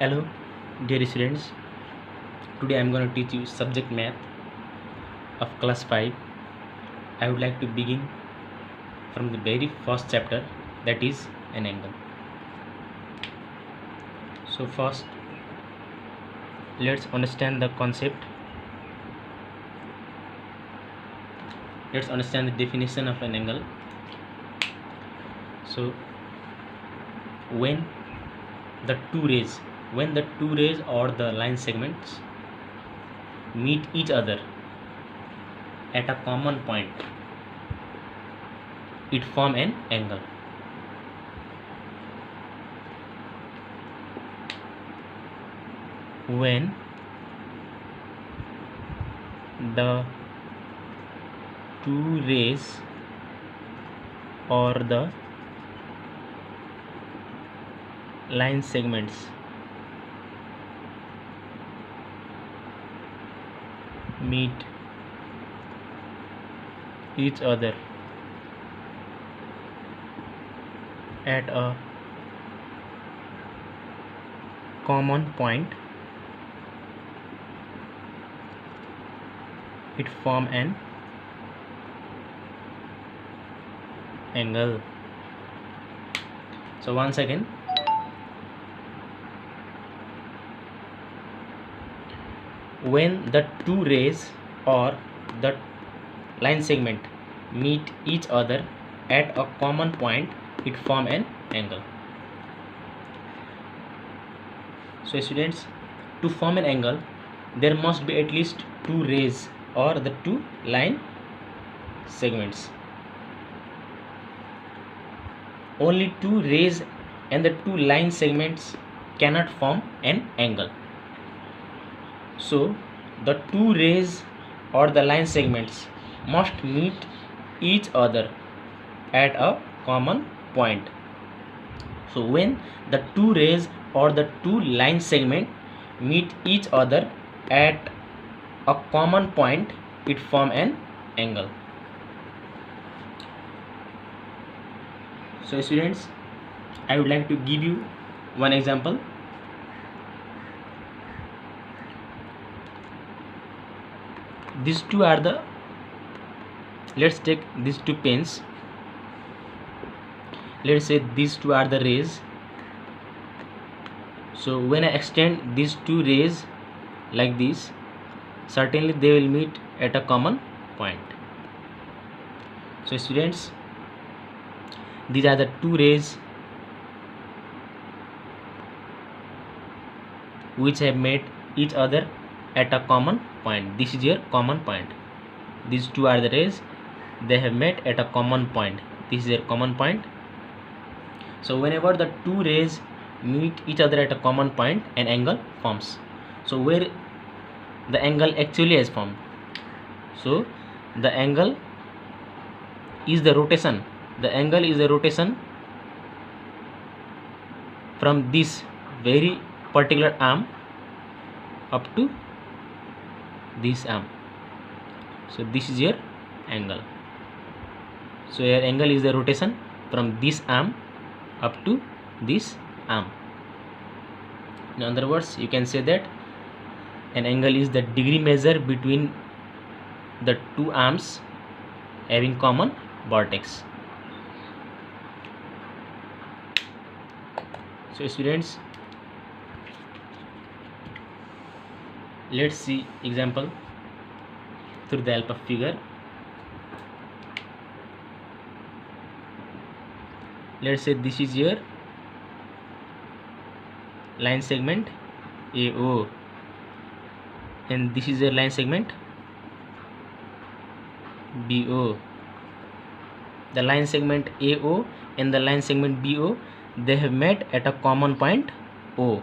Hello, dear students. Today I am going to teach you subject math of class 5. I would like to begin from the very first chapter, that is an angle. So first, let's understand the concept. Let's understand the definition of an angle. So when the two rays or the line segments meet each other at a common point, it form an angle. When the two rays or the line segments meet each other at a common point, it form an angle. So once again, when the two rays or the line segment meet each other at a common point, it form an angle. So students, to form an angle, there must be at least two rays or the two line segments. Only two rays and the two line segments cannot form an angle. So the two rays or the line segments must meet each other at a common point. So when the two rays or the two line segment meet each other at a common point, it form an angle. So students, I would like to give you one example. These two are the, let's take these two pens. Let's say these two are the rays. So when I extend these two rays like this, certainly they will meet at a common point. So students, these are the two rays which have met each other at a common point. This is your common point. These two are the rays, they have met at a common point. This is their common point. So whenever the two rays meet each other at a common point, an angle forms. So where the angle actually has formed, so the angle is the rotation. The angle is the rotation from this very particular arm up to this arm. So this is your angle. So your angle is the rotation from this arm up to this arm. In other words, you can say that an angle is the degree measure between the two arms having common vertex. So students, let's see example through the help of figure. Let's say this is your line segment AO and this is your line segment BO. The line segment AO and the line segment BO, they have met at a common point O.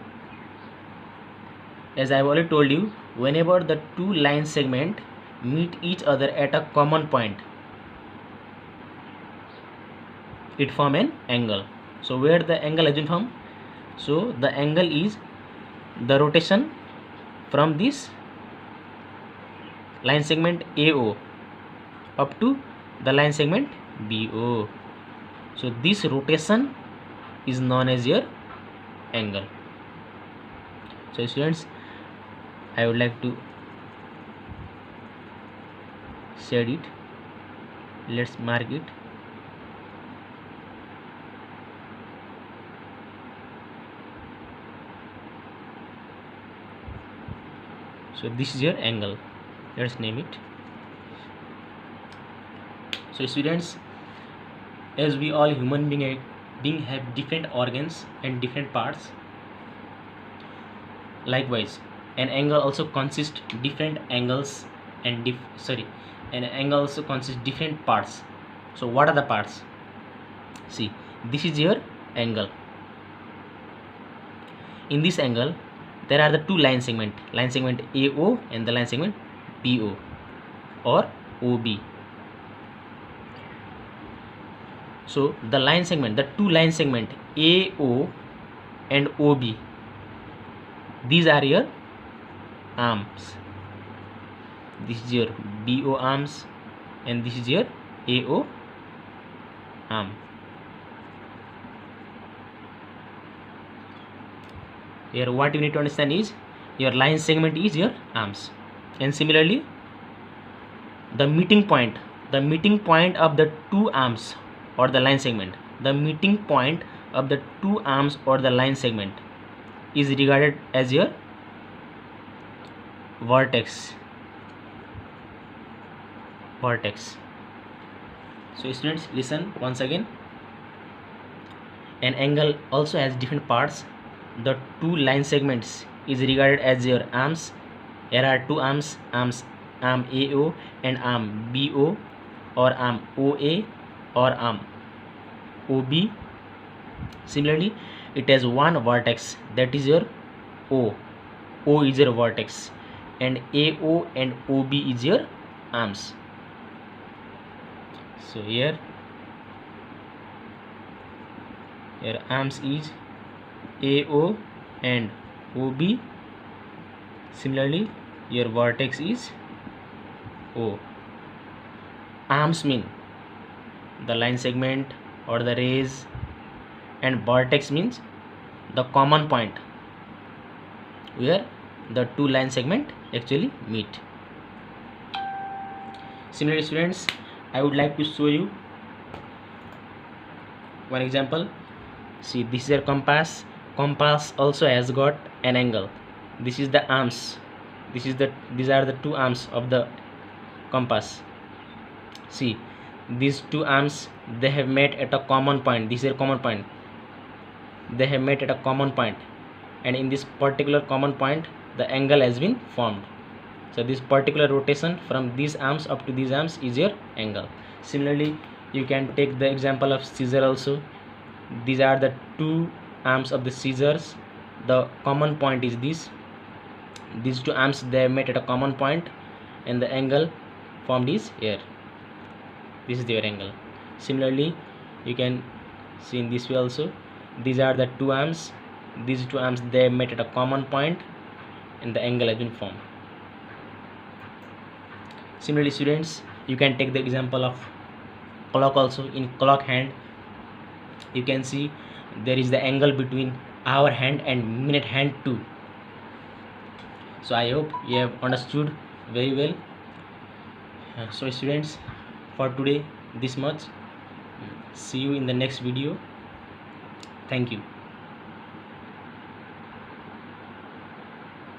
As I have already told you, whenever the two line segment meet each other at a common point, it form an angle. So where the angle has been formed? So the angle is the rotation from this line segment AO up to the line segment BO. So this rotation is known as your angle. So students, I would like to shade it. Let's mark it. So this is your angle. Let's name it. So students, as we all human being have different organs and different parts, likewise an angle also consists different angles and an angle also consists different parts. So what are the parts? See, this is your angle. In this angle there are the two line segment AO and the line segment BO or OB. So the two line segment AO and OB, these are your arms. This is your BO arms and this is your AO arm. Here what you need to understand is your line segment is your arms, and similarly the meeting point of the two arms or the line segment, the meeting point of the two arms or the line segment is regarded as your vertex. So students, listen once again. An angle also has different parts. The two line segments is regarded as your arms. Here are two arms, arm AO and arm BO, or arm OA or arm OB. Similarly, it has one vertex, that is your O. O is your vertex, and AO and OB is your arms. So here arms is AO and OB. Similarly, your vertex is O. Arms mean the line segment or the rays, and vertex means the common point where the two line segment actually meet. Similarly students, I would like to show you one example. See, this is your compass. Compass also has got an angle. This is the arms. These are the two arms of the compass. See, these two arms, they have met at a common point. This is a common point. They have met at a common point, and in this particular common point the angle has been formed. So this particular rotation from these arms up to these arms is your angle. Similarly, you can take the example of scissor also. These are the two arms of the scissors. The common point is this. These two arms, they have met at a common point, and the angle formed is here. This is their angle. Similarly, you can see in this way also. These are the two arms. These two arms, they have met at a common point, and the angle has been formed. Similarly students, you can take the example of clock also. In clock hand, you can see there is the angle between hour hand and minute hand too. So I hope you have understood very well. So students, for today this much. See you in the next video. Thank you.